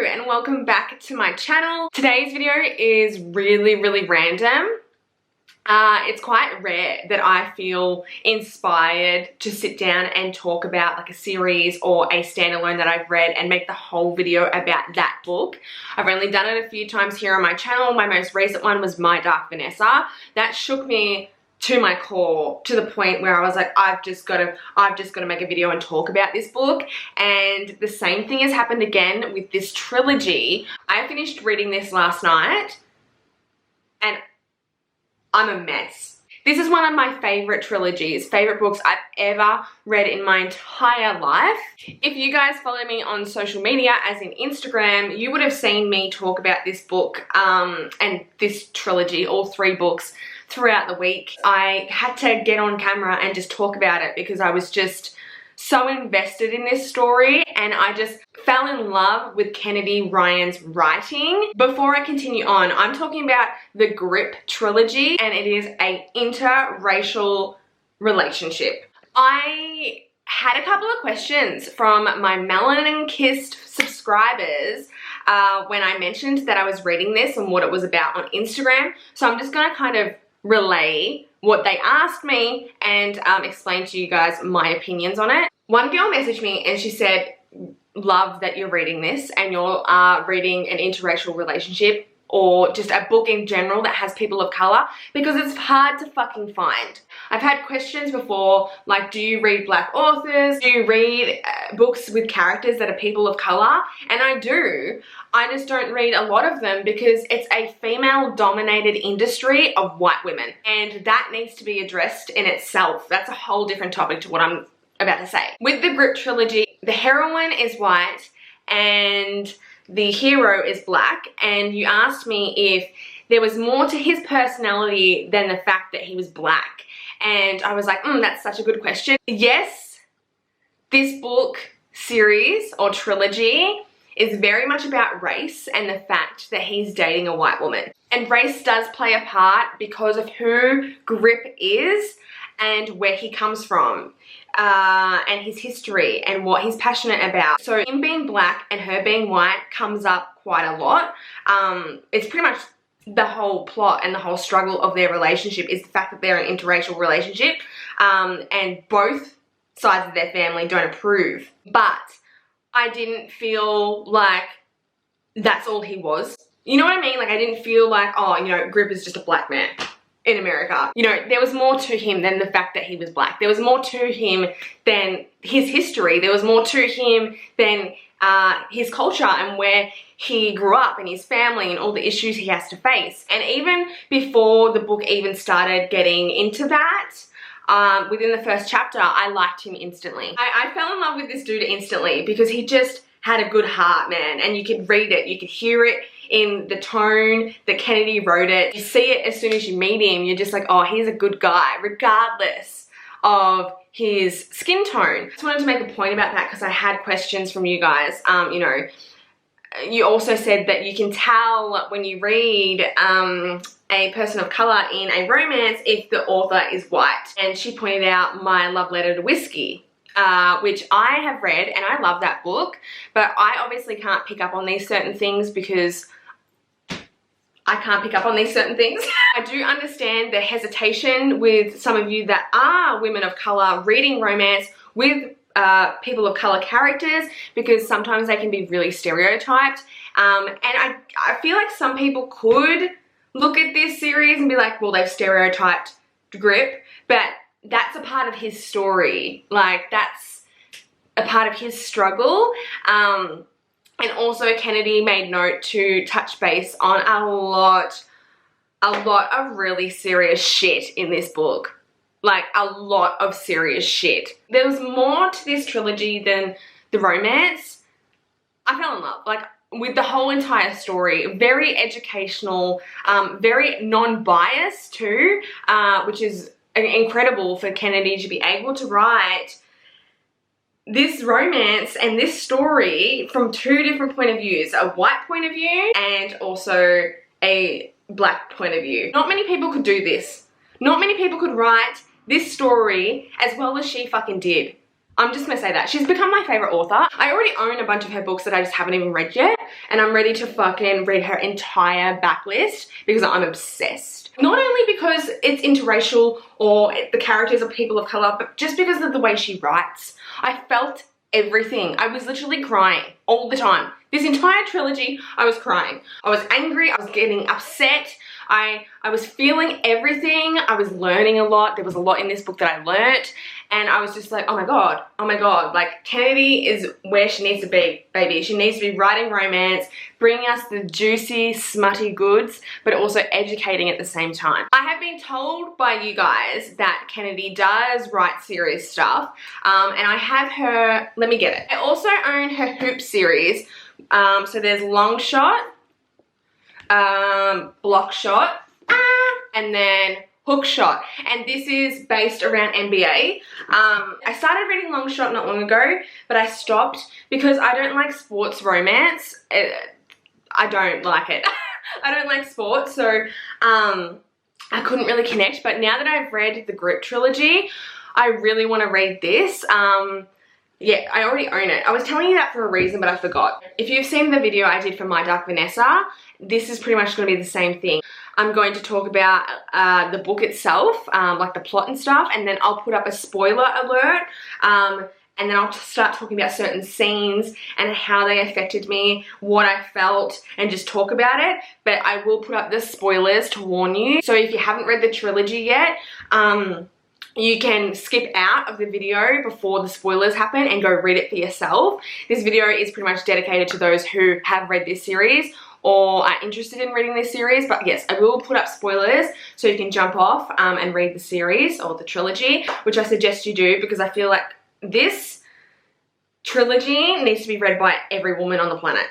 and welcome back to my channel. Today's video is really random. It's quite rare that I feel inspired to sit down and talk about like a series or a standalone that I've read and make the whole video about that book. I've only done it a few times here on my channel. My most recent one was My Dark Vanessa. That shook me to my core, to the point where I was like, I've just got to make a video and talk about this book. And the same thing has happened again with this trilogy. I finished reading this last night and I'm a mess. This is one of my favorite trilogies, favorite books I've ever read in my entire life. If you guys follow me on social media, as in Instagram, you would have seen me talk about this book and this trilogy, all three books, throughout the week. I had to get on camera and just talk about it because I was just so invested in this story and I just fell in love with Kennedy Ryan's writing. Before I continue on, I'm talking about the Grip Trilogy, and it is an interracial relationship. I had a couple of questions from my melanin-kissed subscribers when I mentioned that I was reading this and what it was about on Instagram. So I'm just gonna kind of relay what they asked me and explain to you guys my opinions on it. One girl messaged me and she said, love that you're reading this and you're reading an interracial relationship or just a book in general that has people of color, because it's hard to fucking find. I've had questions before like, do you read black authors? Do you read books with characters that are people of color? And I do. I just don't read a lot of them because it's a female-dominated industry of white women, and that needs to be addressed in itself. That's a whole different topic to what I'm about to say. With the Grip Trilogy, the heroine is white and the hero is black, and you asked me if there was more to his personality than the fact that he was black. And I was like, that's such a good question. Yes, this book series or trilogy is very much about race and the fact that he's dating a white woman. And race does play a part because of who Grip is and where he comes from. And his history and what he's passionate about. So him being black and her being white comes up quite a lot. It's pretty much the whole plot and the whole struggle of their relationship is the fact that they're an interracial relationship, and both sides of their family don't approve. But I didn't feel like that's all he was. You know what I mean? Like, I didn't feel like, oh, you know, Grip is just a black man in America. You know, there was more to him than the fact that he was black. There was more to him than his history. There was more to him than his culture and where he grew up and his family and all the issues he has to face. And even before the book even started getting into that, within the first chapter, I liked him instantly. I fell in love with this dude instantly because he just had a good heart, man. And you could read it, you could hear it in the tone that Kennedy wrote it. You see it as soon as you meet him. You're just like, oh, he's a good guy, regardless of his skin tone. I just wanted to make a point about that because I had questions from you guys. You know, you also said that you can tell when you read a person of color in a romance if the author is white. And she pointed out My Love Letter to Whiskey, which I have read and I love that book, but I obviously can't pick up on these certain things because I can't pick up on these certain things. I do understand the hesitation with some of you that are women of color reading romance with people of color characters, because sometimes they can be really stereotyped. And I feel like some people could look at this series and be like, well, they've stereotyped Grip, but that's a part of his story. Like, that's a part of his struggle. And also Kennedy made note to touch base on a lot of really serious shit in this book. Like, a lot of serious shit. There was more to this trilogy than the romance. I fell in love, like, with the whole entire story. Very educational, very non-biased too, which is incredible for Kennedy to be able to write this romance and this story from two different point of views, a white point of view and also a black point of view. Not many people could do this. Not many people could write this story as well as she fucking did. I'm just gonna say that. She's become my favorite author. I already own a bunch of her books that I just haven't even read yet, and I'm ready to fucking read her entire backlist because I'm obsessed. Not only because it's interracial or the characters are people of color, but just because of the way she writes. I felt everything. I was literally crying all the time. This entire trilogy, I was crying. I was angry, I was getting upset, I was feeling everything, I was learning a lot. There was a lot in this book that I learnt, and I was just like, oh my god, like Kennedy is where she needs to be, baby. She needs to be writing romance, bringing us the juicy, smutty goods, but also educating at the same time. I have been told by you guys that Kennedy does write serious stuff, and I have her, let me get it. I also own her Hoop series. So there's Long Shot, Block Shot, and then Hook Shot, and this is based around NBA. I started reading Long Shot not long ago, but I stopped because I don't like sports romance. I don't like it. I don't like sports, so I couldn't really connect, but now that I've read the Grip Trilogy, I really want to read this. Yeah, I already own it. I was telling you that for a reason, but I forgot. If you've seen the video I did for My Dark Vanessa, this is pretty much going to be the same thing. I'm going to talk about the book itself, like the plot and stuff, and then I'll put up a spoiler alert, and then I'll start talking about certain scenes and how they affected me, what I felt, and just talk about it. But I will put up the spoilers to warn you. So if you haven't read the trilogy yet, you can skip out of the video before the spoilers happen and go read it for yourself. This video is pretty much dedicated to those who have read this series or are interested in reading this series, but yes, I will put up spoilers so you can jump off and read the series or the trilogy, which I suggest you do because I feel like this trilogy needs to be read by every woman on the planet.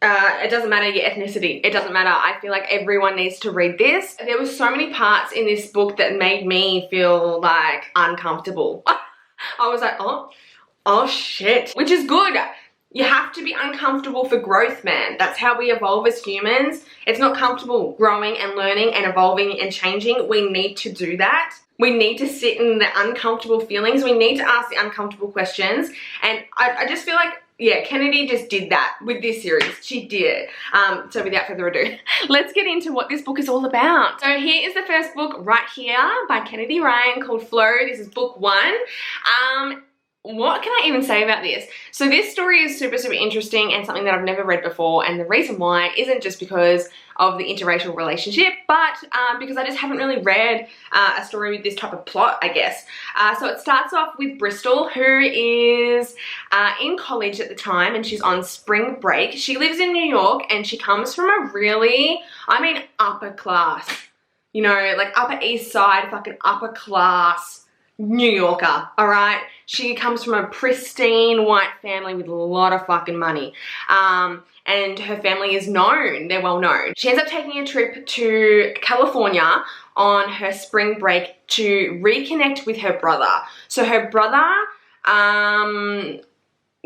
It doesn't matter your ethnicity, it doesn't matter. I feel like everyone needs to read this. There were so many parts in this book that made me feel like uncomfortable. I was like, oh shit, which is good. You have to be uncomfortable for growth, man. That's how we evolve as humans. It's not comfortable growing and learning and evolving and changing. We need to do that. We need to sit in the uncomfortable feelings. We need to ask the uncomfortable questions. And I just feel like, yeah, Kennedy just did that with this series. She did. So without further ado, let's get into what this book is all about. So here is the first book right here by Kennedy Ryan called Flow. This is book 1. What can I even say about this? So this story is super, super interesting and something that I've never read before, and the reason why isn't just because of the interracial relationship, but because I just haven't really read a story with this type of plot, I guess. So it starts off with Bristol, who is in college at the time, and she's on spring break. She lives in New York, and she comes from a really, I mean, upper class, you know, like Upper East Side, fucking upper class New Yorker, all right? She comes from a pristine white family with a lot of fucking money. And her family is known, they're well known. She ends up taking a trip to California on her spring break to reconnect with her brother. So her brother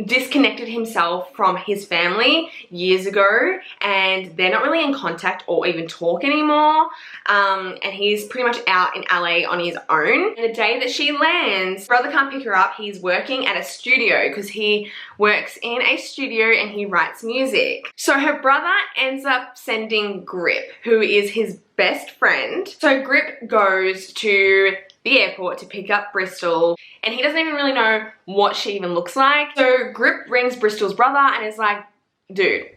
disconnected himself from his family years ago, and they're not really in contact or even talk anymore, and he's pretty much out in LA on his own. And the day that she lands, brother can't pick her up. He's working at a studio because he works in a studio and he writes music. So her brother ends up sending Grip, who is his best friend. So Grip goes to the airport to pick up Bristol, and he doesn't even really know what she even looks like. So Grip rings Bristol's brother and is like, dude,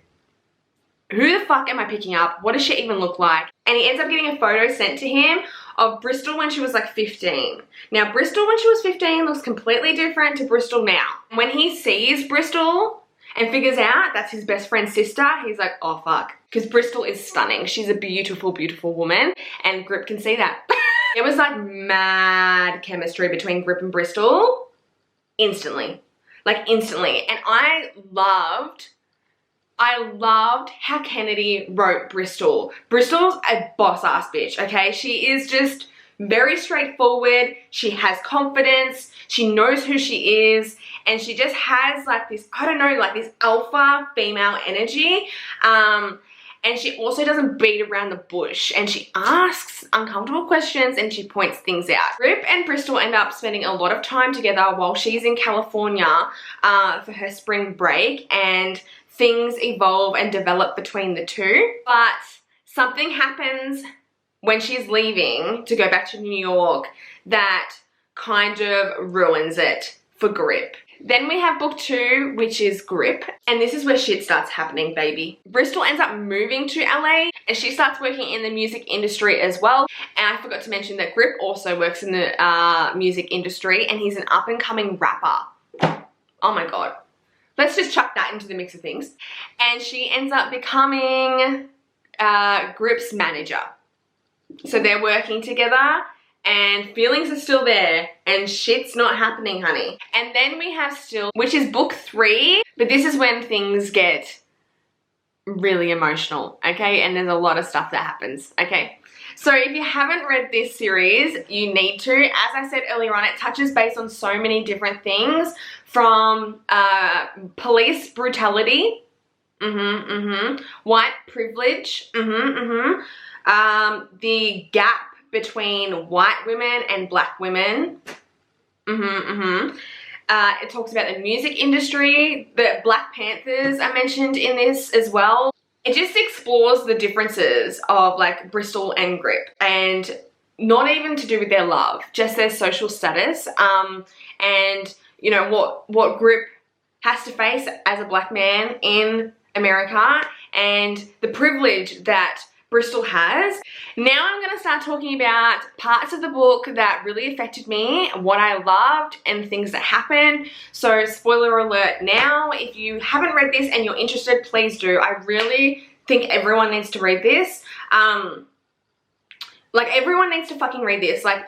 who the fuck am I picking up? What does she even look like? And he ends up getting a photo sent to him of Bristol when she was like 15. Now Bristol when she was 15 looks completely different to Bristol now. When he sees Bristol and figures out that's his best friend's sister, he's like, oh fuck. Because Bristol is stunning. She's a beautiful, beautiful woman, and Grip can see that. There was like mad chemistry between Grip and Bristol instantly, like instantly. And I loved how Kennedy wrote Bristol. Bristol's a boss ass bitch, okay? She is just very straightforward. She has confidence. She knows who she is. And she just has like this, I don't know, like this alpha female energy. And she also doesn't beat around the bush, and she asks uncomfortable questions and she points things out. Grip and Bristol end up spending a lot of time together while she's in California for her spring break, and things evolve and develop between the two. But something happens when she's leaving to go back to New York that kind of ruins it for Grip. Then we have book 2, which is Grip, and this is where shit starts happening, baby. Bristol ends up moving to LA, and she starts working in the music industry as well. And I forgot to mention that Grip also works in the music industry, and he's an up-and-coming rapper. Oh my god. Let's just chuck that into the mix of things. And she ends up becoming Grip's manager. So they're working together, and feelings are still there, and shit's not happening, honey. And then we have Still, which is book 3, but this is when things get really emotional, okay? And there's a lot of stuff that happens, okay? So if you haven't read this series, you need to. As I said earlier on, it touches base on so many different things, from police brutality, white privilege, the gap between white women and black women. It talks about the music industry. The Black Panthers are mentioned in this as well. It just explores the differences of like Bristol and Grip, and not even to do with their love, just their social status, and you know what Grip has to face as a black man in America, and the privilege that Bristol has. Now I'm going to start talking about parts of the book that really affected me, what I loved, and things that happened. So spoiler alert now, if you haven't read this and you're interested, please do. I really think everyone needs to read this. Like, everyone needs to fucking read this. Like,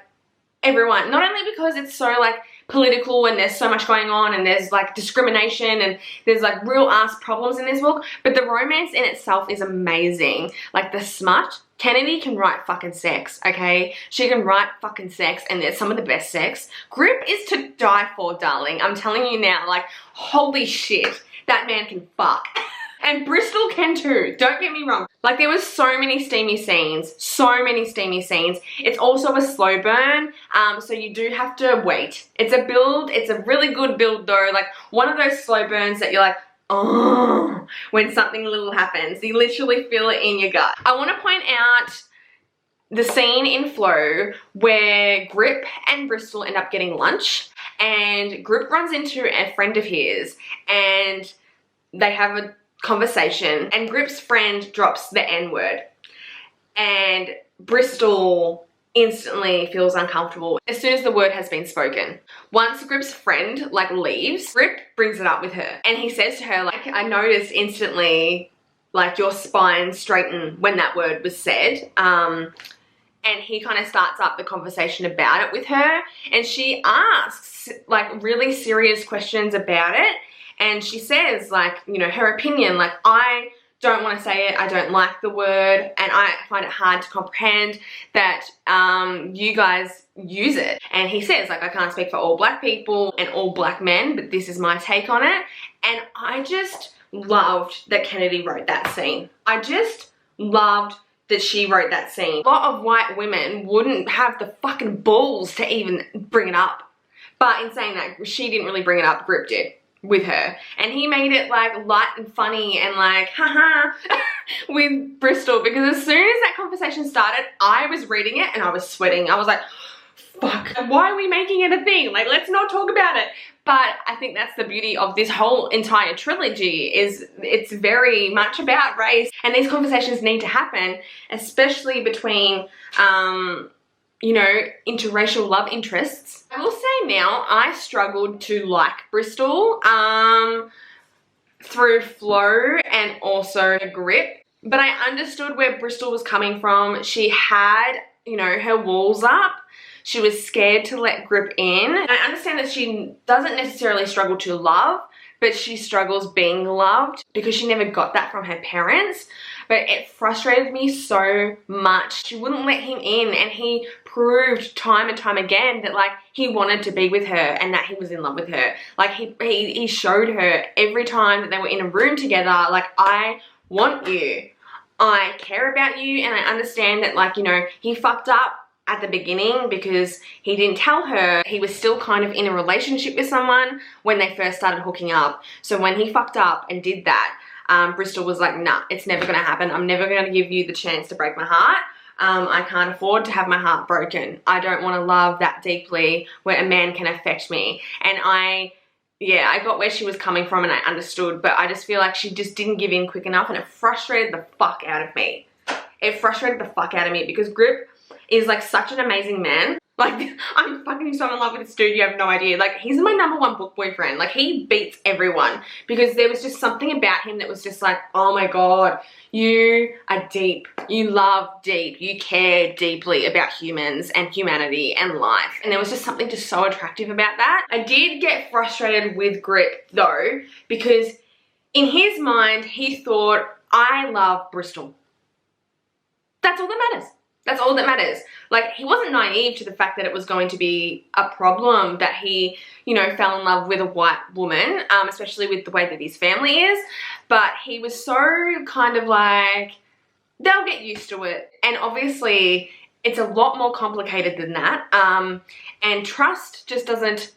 everyone. Not only because it's so like political and there's so much going on and there's like discrimination and there's like real ass problems in this book, but the romance in itself is amazing. Like the smut, Kennedy can write fucking sex, okay? She can write fucking sex, and there's some of the best sex. Grip is to die for, darling. I'm telling you now, like, holy shit, that man can fuck. And Bristol can too, don't get me wrong. Like, there was so many steamy scenes, so many steamy scenes. It's also a slow burn, so you do have to wait. It's a build, it's a really good build though. Like, one of those slow burns that you're like, oh, when something little happens. You literally feel it in your gut. I want to point out the scene in Flow where Grip and Bristol end up getting lunch, and Grip runs into a friend of his, and they have a conversation, and Grip's friend drops the N-word, and Bristol instantly feels uncomfortable as soon as the word has been spoken. Once Grip's friend like leaves, Grip brings it up with her, and he says to her, like, I noticed instantly like your spine straighten when that word was said. And he kind of starts up the conversation about it with her, and she asks like really serious questions about it. And she says, like, you know, her opinion, like, I don't want to say it, I don't like the word, and I find it hard to comprehend that you guys use it. And he says, like, I can't speak for all black people and all black men, but this is my take on it. And I just loved that Kennedy wrote that scene. I just loved that she wrote that scene. A lot of white women wouldn't have the fucking balls to even bring it up. But in saying that, she didn't really bring it up, Grip did with her, and he made it like light and funny and like haha with Bristol, because as soon as that conversation started, I was reading it and I was sweating. I was like, fuck, why are we making it a thing? Like, let's not talk about it. But I think that's the beauty of this whole entire trilogy, is it's very much about race, and these conversations need to happen, especially between you know, interracial love interests. I will say now, I struggled to like Bristol through Flow and also Grip, but I understood where Bristol was coming from. She had, you know, her walls up. She was scared to let Grip in. And I understand that she doesn't necessarily struggle to love, but she struggles being loved because she never got that from her parents. But it frustrated me so much. She wouldn't let him in, and he proved time and time again that like he wanted to be with her and that he was in love with her. Like he showed her every time that they were in a room together, like, I want you. I care about you and I understand that, like, you know, he fucked up at the beginning because he didn't tell her he was still kind of in a relationship with someone when they first started hooking up. So when he fucked up and did that, Bristol was like, nah, it's never gonna happen. I'm never gonna give you the chance to break my heart. I can't afford to have my heart broken. I don't want to love that deeply where a man can affect me. And I got where she was coming from and I understood, but I just feel like she just didn't give in quick enough and it frustrated the fuck out of me. It frustrated the fuck out of me because Grip is like such an amazing man. Like, I'm fucking so in love with this dude, you have no idea. Like, he's my #1 book boyfriend. Like, he beats everyone because there was just something about him that was just like, oh my God, you are deep. You love deep. You care deeply about humans and humanity and life. And there was just something just so attractive about that. I did get frustrated with Grip though, because in his mind, he thought, I love Bristol. That's all that matters. That's all that matters. Like, he wasn't naive to the fact that it was going to be a problem that he, you know, fell in love with a white woman, especially with the way that his family is. But he was so kind of like, they'll get used to it. And obviously, it's a lot more complicated than that. And trust just doesn't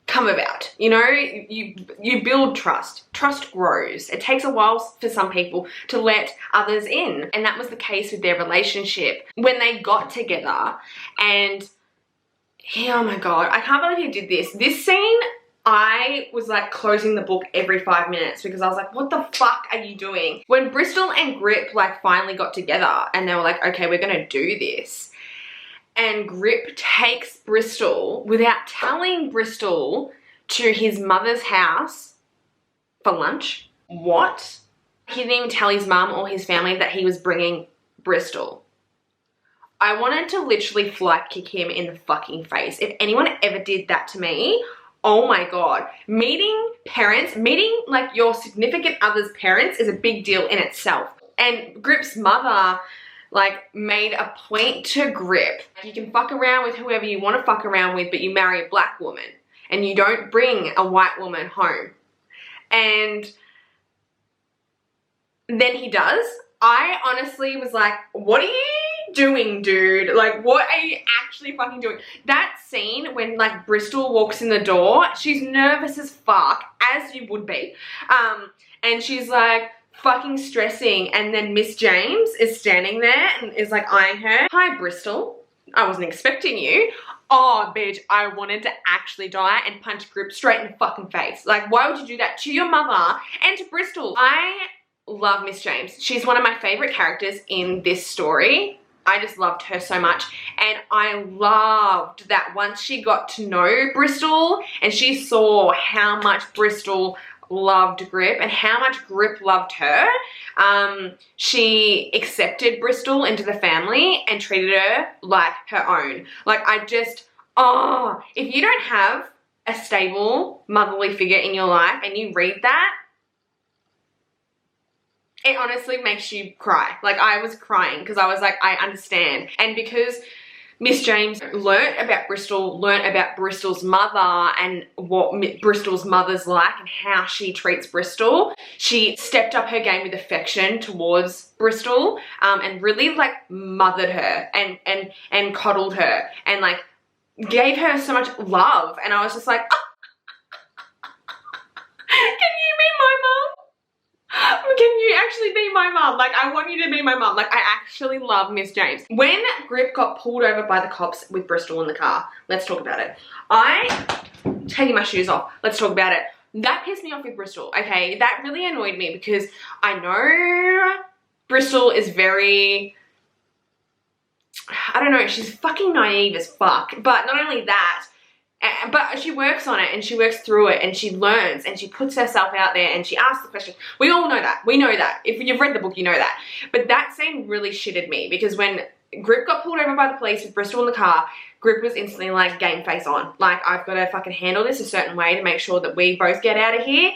come about, you know. You build trust. Trust grows. It takes a while for some people to let others in, and that was the case with their relationship when they got together. And oh my God, I can't believe he did this scene. I was like closing the book every 5 minutes because I was like, what the fuck are you doing? When Bristol and Grip like finally got together and they were like, okay, we're gonna do this. And Grip takes Bristol without telling Bristol to his mother's house for lunch. What? He didn't even tell his mum or his family that he was bringing Bristol. I wanted to literally fly kick him in the fucking face. If anyone ever did that to me, oh my God. Meeting parents, meeting like your significant other's parents is a big deal in itself. And Grip's mother like made a point to Grip, you can fuck around with whoever you want to fuck around with, but you marry a black woman and you don't bring a white woman home. And then he does. I honestly was like, what are you doing, dude? Like, what are you actually fucking doing? That scene when like Bristol walks in the door, she's nervous as fuck, as you would be. And she's like, fucking stressing, and then Miss James is standing there and is like eyeing her. Hi, Bristol. I wasn't expecting you. Oh, bitch, I wanted to actually die and punch Grip straight in the fucking face. Like, why would you do that to your mother and to Bristol? I love Miss James. She's one of my favorite characters in this story. I just loved her so much. And I loved that once she got to know Bristol and she saw how much Bristol loved Grip and how much Grip loved her, she accepted Bristol into the family and treated her like her own. Like, I just, oh, if you don't have a stable motherly figure in your life and you read that, it honestly makes you cry. Like, I was crying because I was like, I understand. And because Miss James learnt about Bristol, learnt about Bristol's mother and what Bristol's mother's like and how she treats Bristol, she stepped up her game with affection towards Bristol, and really like mothered her and coddled her and like gave her so much love. And I was just like, oh, can you be my mom? Can you actually be my mum? Like, I want you to be my mum. Like, I actually love Miss James. When Grip got pulled over by the cops with Bristol in the car, let's talk about it. Taking my shoes off, let's talk about it. That pissed me off with Bristol, okay? That really annoyed me because I know Bristol is very, I don't know, she's fucking naive as fuck. But not only that, but she works on it and she works through it and she learns and she puts herself out there and she asks the question. We all know that. We know that. If you've read the book, you know that. But that scene really shitted me because when Grip got pulled over by the police with Bristol in the car, Grip was instantly like, game face on. Like, I've got to fucking handle this a certain way to make sure that we both get out of here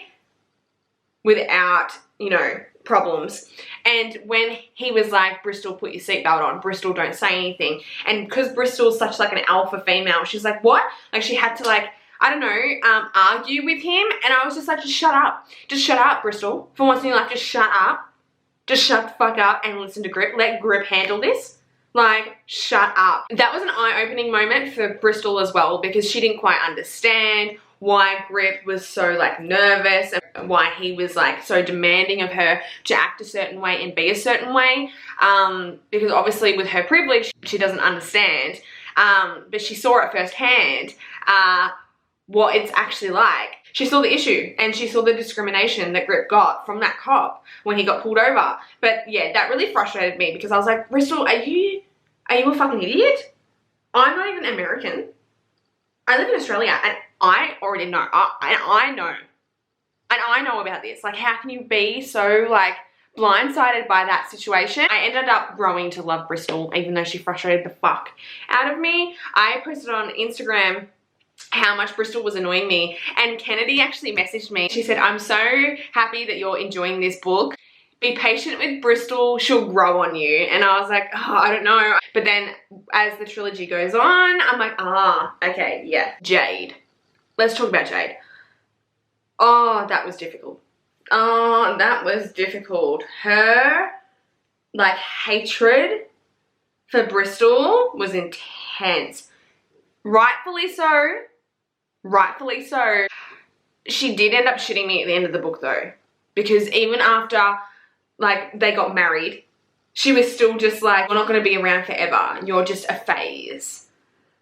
without, you know, problems. And when he was like, Bristol, put your seatbelt on, Bristol, don't say anything. And because Bristol's such like an alpha female, she's like, what? Like, she had to like, I don't know, argue with him. And I was just like, just shut up. Just shut up, Bristol. For once in your life, just shut up. Just shut the fuck up and listen to Grip. Let Grip handle this. Like, shut up. That was an eye-opening moment for Bristol as well, because she didn't quite understand why Grip was so like nervous and why he was like so demanding of her to act a certain way and be a certain way, because obviously with her privilege she doesn't understand, but she saw it firsthand what it's actually like. She saw the issue and she saw the discrimination that Grip got from that cop when he got pulled over. But yeah, that really frustrated me, because I was like, Bristol, are you a fucking idiot? I'm not even American. I live in Australia and I already know, I know about this. Like, how can you be so like blindsided by that situation? I ended up growing to love Bristol, even though she frustrated the fuck out of me. I posted on Instagram how much Bristol was annoying me, and Kennedy actually messaged me. She said, I'm so happy that you're enjoying this book. Be patient with Bristol, she'll grow on you. And I was like, oh, I don't know. But then as the trilogy goes on, I'm like, okay, yeah. Jade. Let's talk about Jade. Oh, that was difficult. Oh, that was difficult. Her, like, hatred for Bristol was intense. Rightfully so. Rightfully so. She did end up shitting me at the end of the book though, because even after like they got married, she was still just like, we're not going to be around forever. You're just a phase.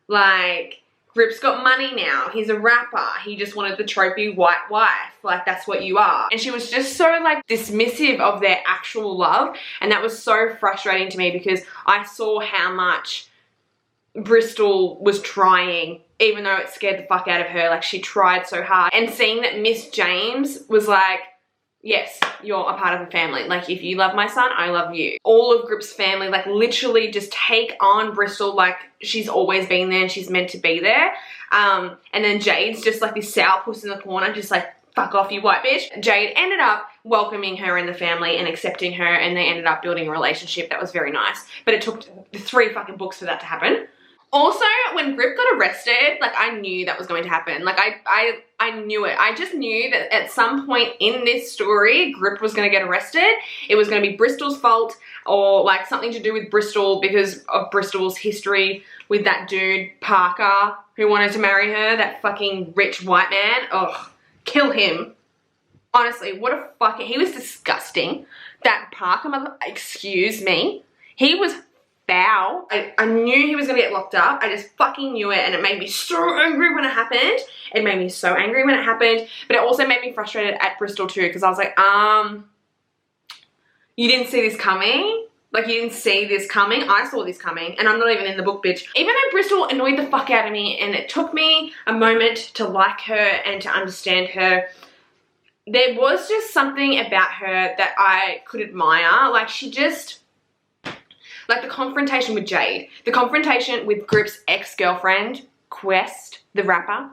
Like, Grip's got money now. He's a rapper. He just wanted the trophy white wife. Like, that's what you are. And she was just so like dismissive of their actual love. And that was so frustrating to me, because I saw how much Bristol was trying, even though it scared the fuck out of her. Like, she tried so hard. And seeing that Miss James was like, yes, you're a part of the family. Like, if you love my son, I love you. All of Grip's family, like, literally just take on Bristol like she's always been there and she's meant to be there. And then Jade's just like this sourpuss in the corner, just like, fuck off, you white bitch. Jade ended up welcoming her in the family and accepting her, and they ended up building a relationship that was very nice. But it took 3 fucking books for that to happen. Also, when Grip got arrested, like, I knew that was going to happen. Like, I knew it. I just knew that at some point in this story, Grip was going to get arrested. It was going to be Bristol's fault, or like something to do with Bristol because of Bristol's history with that dude, Parker, who wanted to marry her, that fucking rich white man. Ugh, kill him. Honestly, what a fucking, he was disgusting. That Parker mother, excuse me, he was foul. I knew he was gonna get locked up. I just fucking knew it, and it made me so angry when it happened. It made me so angry when it happened, but it also made me frustrated at Bristol too, because I was like, you didn't see this coming? Like, you didn't see this coming? I saw this coming, and I'm not even in the book, bitch. Even though Bristol annoyed the fuck out of me, and it took me a moment to like her and to understand her, there was just something about her that I could admire. Like, she just, like, the confrontation with Jade, the confrontation with Grip's ex-girlfriend, Quest, the rapper,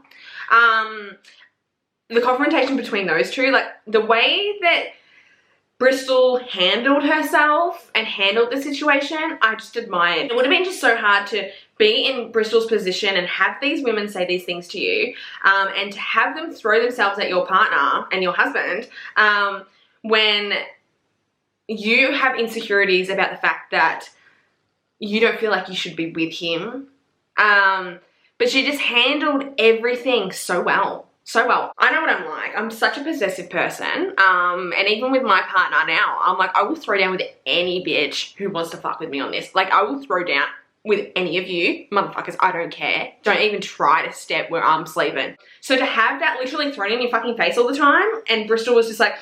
the confrontation between those two, like, the way that Bristol handled herself and handled the situation, I just admired. It would have been just so hard to be in Bristol's position and have these women say these things to you, and to have them throw themselves at your partner and your husband, when you have insecurities about the fact that you don't feel like you should be with him. But she just handled everything so well. So well. I know what I'm like. I'm such a possessive person. And even with my partner now, I'm like, I will throw down with any bitch who wants to fuck with me on this. Like, I will throw down with any of you motherfuckers. I don't care. Don't even try to step where I'm sleeping. So to have that literally thrown in your fucking face all the time, and Bristol was just like,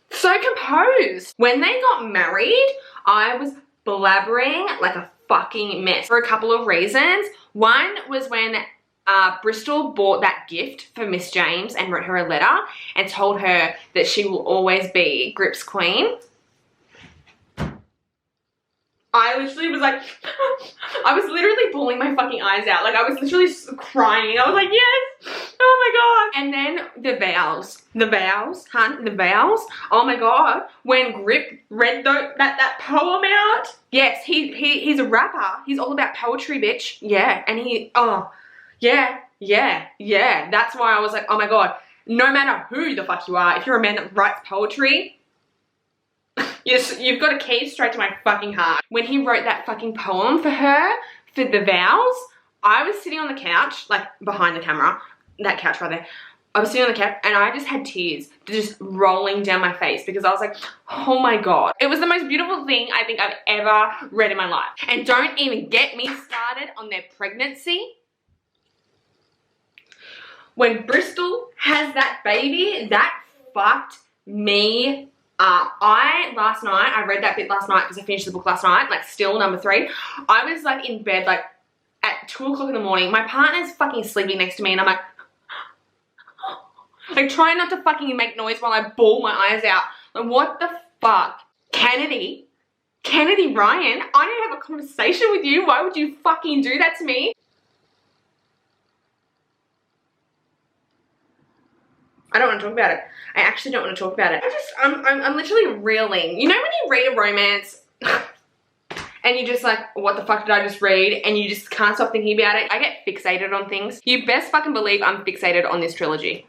so composed. When they got married, I was blabbering like a fucking mess for a couple of reasons. One was when Bristol bought that gift for Miss James and wrote her a letter and told her that she will always be Grip's queen. I literally was like, I was literally bawling my fucking eyes out. Like, I was literally crying. I was like, yes, oh my God. And then the vows, hun, the vows. Oh my God. When Grip read that poem out. Yes, he's a rapper. He's all about poetry, bitch. Yeah, and yeah. That's why I was like, oh my God, no matter who the fuck you are, if you're a man that writes poetry, You've got a key straight to my fucking heart. When he wrote that fucking poem for her, for the vows, I was sitting on the couch, like behind the camera, that couch right there. I was sitting on the couch and I just had tears just rolling down my face because I was like, oh my God. It was the most beautiful thing I think I've ever read in my life. And don't even get me started on their pregnancy. When Bristol has that baby, that fucked me up. Last night, I read that bit last night because I finished the book last night, like still number 3. I was like in bed like at 2 o'clock in the morning. My partner's fucking sleeping next to me and I'm like trying not to fucking make noise while I bawl my eyes out. Like what the fuck? Kennedy Ryan, I didn't have a conversation with you. Why would you fucking do that to me? I don't want to talk about it. I actually don't want to talk about it. I'm literally reeling. You know when you read a romance and you're just like, what the fuck did I just read? And you just can't stop thinking about it. I get fixated on things. You best fucking believe I'm fixated on this trilogy.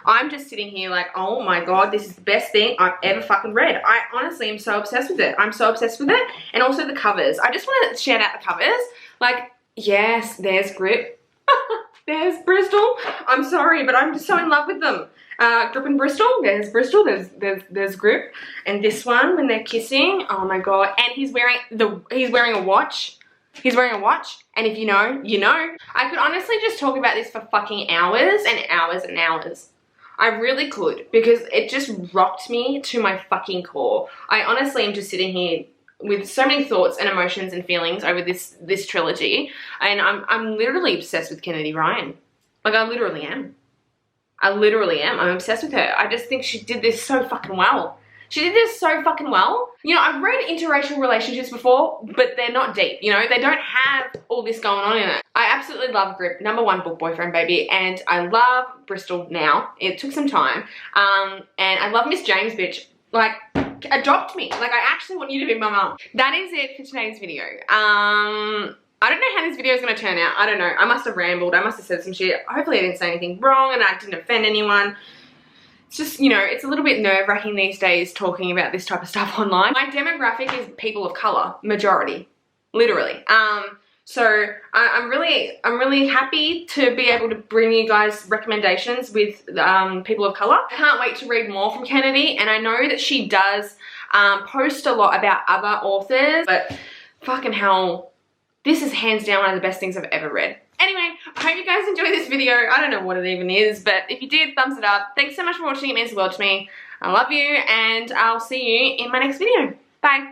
I'm just sitting here like, oh my God, this is the best thing I've ever fucking read. I honestly am so obsessed with it. I'm so obsessed with it. And also the covers. I just want to shout out the covers. Like, yes, there's Grip. There's Bristol. I'm sorry, but I'm just so in love with them. Grip and Bristol. There's Bristol. There's Grip. And this one when they're kissing. Oh my God. And he's wearing a watch. He's wearing a watch. And if you know, you know. I could honestly just talk about this for fucking hours and hours and hours. I really could because it just rocked me to my fucking core. I honestly am just sitting here with so many thoughts and emotions and feelings over this trilogy, and I'm literally obsessed with Kennedy Ryan. Like I literally am. I'm obsessed with her. I just think she did this so fucking well. She did this so fucking well. You know, I've read interracial relationships before, but they're not deep, you know? They don't have all this going on in it. I absolutely love Grip, #1 book boyfriend, baby, and I love Bristol now. It took some time. And I love Miss James, bitch. Like, adopt me. Like, I actually want you to be my mum. That is it for today's video. I don't know how this video is going to turn out. I don't know. I must have rambled. I must have said some shit. Hopefully I didn't say anything wrong and I didn't offend anyone. It's just, you know, it's a little bit nerve-wracking these days talking about this type of stuff online. My demographic is people of color, majority, literally. So I'm really happy to be able to bring you guys recommendations with people of color. I can't wait to read more from Kennedy, and I know that she does post a lot about other authors, but fucking hell, this is hands down one of the best things I've ever read. Anyway, I hope you guys enjoyed this video. I don't know what it even is, but if you did, thumbs it up. Thanks so much for watching. It means the world to me. I love you, and I'll see you in my next video. Bye.